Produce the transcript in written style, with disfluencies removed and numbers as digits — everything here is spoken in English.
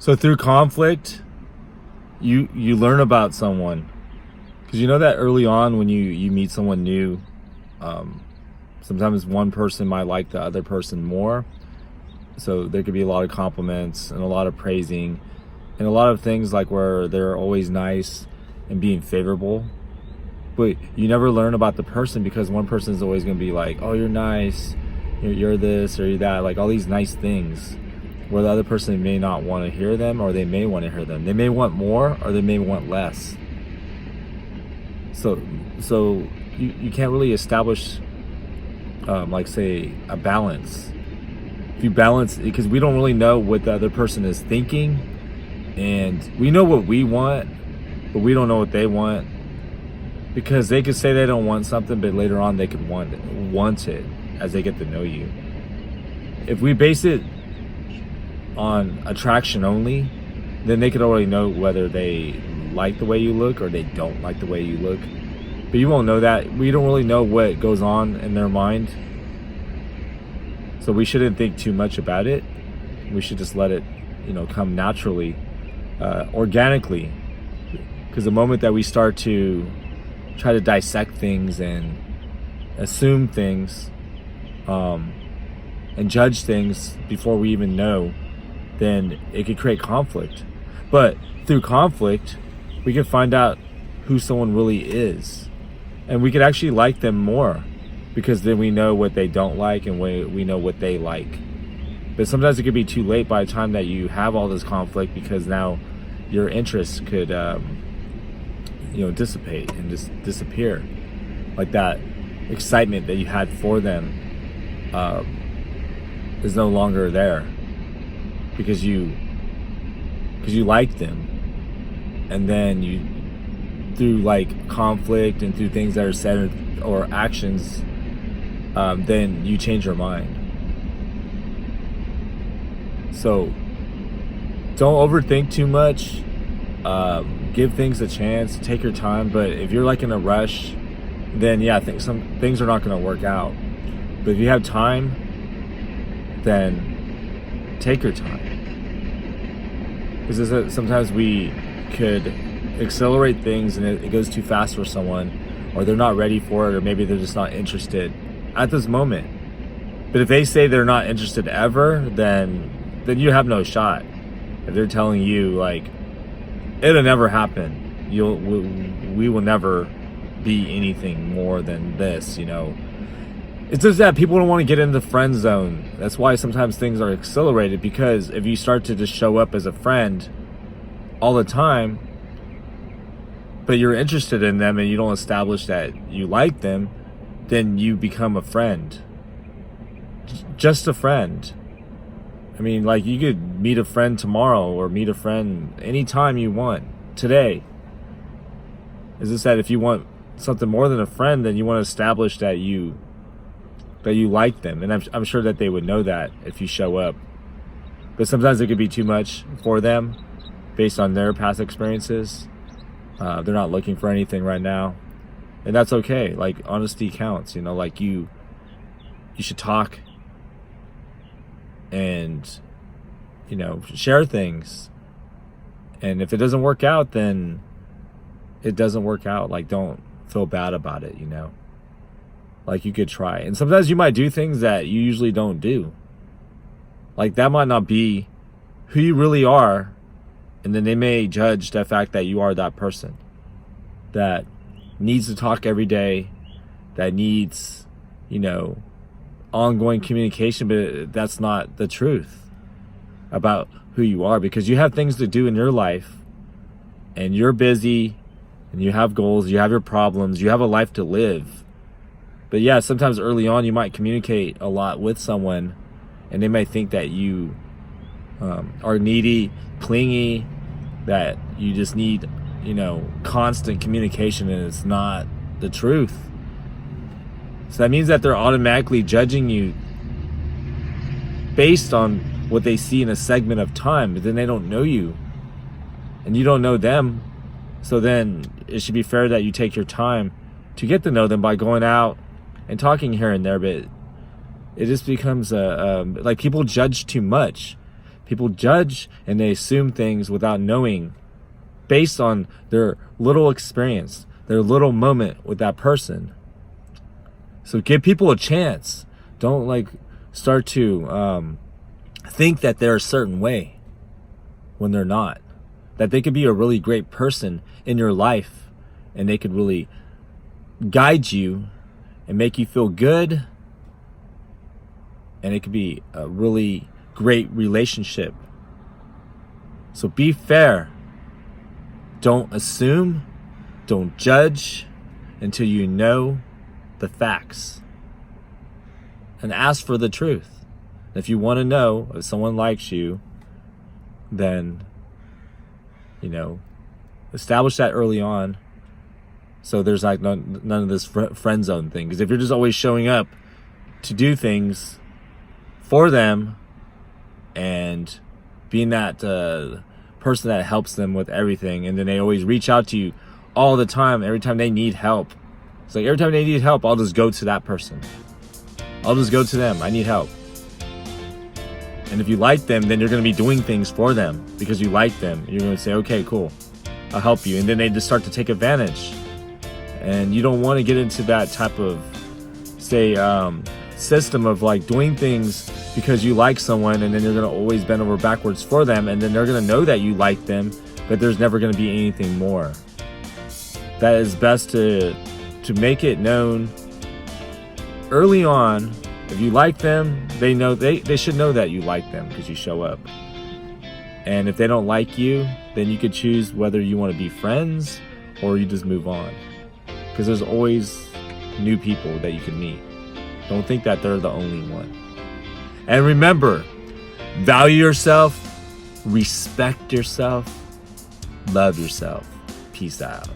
So through conflict, you learn about someone, because you know that early on when you meet someone new, sometimes one person might like the other person more. So there could be a lot of compliments and a lot of praising and a lot of things like where they're always nice and being favorable. But you never learn about the person because one person is always going to be like, oh, you're nice, you're this or you're that, like all these nice things, where the other person may not want to hear them, or they may want to hear them. They may want more or they may want less. So you can't really establish like say a balance. If you balance, because we don't really know what the other person is thinking, and we know what we want, but we don't know what they want, because they could say they don't want something, but later on they could want it as they get to know you. If we base it on attraction only, then they could already know whether they like the way you look or they don't like the way you look. But you won't know that. We don't really know what goes on in their mind. So we shouldn't think too much about it. We should just let it, come naturally, organically. Because the moment that we start to try to dissect things and assume things, and judge things before we even know, then it could create conflict. But through conflict, we can find out who someone really is, and we could actually like them more, because then we know what they don't like and we know what they like. But sometimes it could be too late by the time that you have all this conflict, because now your interests could dissipate and just disappear. Like that excitement that you had for them is no longer there, because you like them, and then you, through like conflict and through things that are said or actions, then you change your mind. So don't overthink too much. Give things a chance, take your time. But if you're like in a rush, then yeah, I think some things are not going to work out. But if you have time, then take your time. Because sometimes we could accelerate things and it goes too fast for someone, or they're not ready for it, or maybe they're just not interested at this moment. But if they say they're not interested ever, then you have no shot. If they're telling you like it'll never happen, we will never be anything more than this, It's just that people don't want to get in the friend zone. That's why sometimes things are accelerated, because if you start to just show up as a friend all the time, but you're interested in them and you don't establish that you like them, then you become a friend. Just a friend. I mean, like, you could meet a friend tomorrow or meet a friend anytime you want, today. It's just that if you want something more than a friend, then you want to establish that you like them. And I'm sure that they would know that if you show up. But sometimes it could be too much for them based on their past experiences. They're not looking for anything right now. And that's okay. Like, honesty counts, like you should talk and, share things. And if it doesn't work out, then it doesn't work out. Like, don't feel bad about it, Like, you could try. And sometimes you might do things that you usually don't do. Like, that might not be who you really are. And then they may judge the fact that you are that person that needs to talk every day, that needs, ongoing communication. But that's not the truth about who you are, because you have things to do in your life, and you're busy, and you have goals, you have your problems, you have a life to live. But yeah, sometimes early on you might communicate a lot with someone, and they might think that you are needy, clingy, that you just need, constant communication, and it's not the truth. So that means that they're automatically judging you based on what they see in a segment of time, but then they don't know you, and you don't know them. So then it should be fair that you take your time to get to know them by going out and talking here and there. But it just becomes like, people judge too much. People judge and they assume things without knowing, based on their little experience, their little moment with that person. So give people a chance. Don't like start to think that they're a certain way when they're not. That they could be a really great person in your life and they could really guide you and make you feel good. And it could be a really great relationship. So be fair. Don't assume. Don't judge until you know the facts. And ask for the truth. If you want to know if someone likes you, then, establish that early on. So there's like none of this friend zone thing. Because if you're just always showing up to do things for them and being that person that helps them with everything, and then they always reach out to you all the time, every time they need help. It's like every time they need help, I'll just go to that person. I'll just go to them. I need help. And if you like them, then you're going to be doing things for them because you like them. You're going to say, okay, cool, I'll help you. And then they just start to take advantage. And you don't want to get into that type of, system of like doing things because you like someone, and then you're going to always bend over backwards for them, and then they're going to know that you like them, but there's never going to be anything more. That is best to make it known early on. If you like them, they know they should know that you like them because you show up. And if they don't like you, then you could choose whether you want to be friends or you just move on, because there's always new people that you can meet. Don't think that they're the only one. And remember, value yourself, respect yourself, love yourself. Peace out.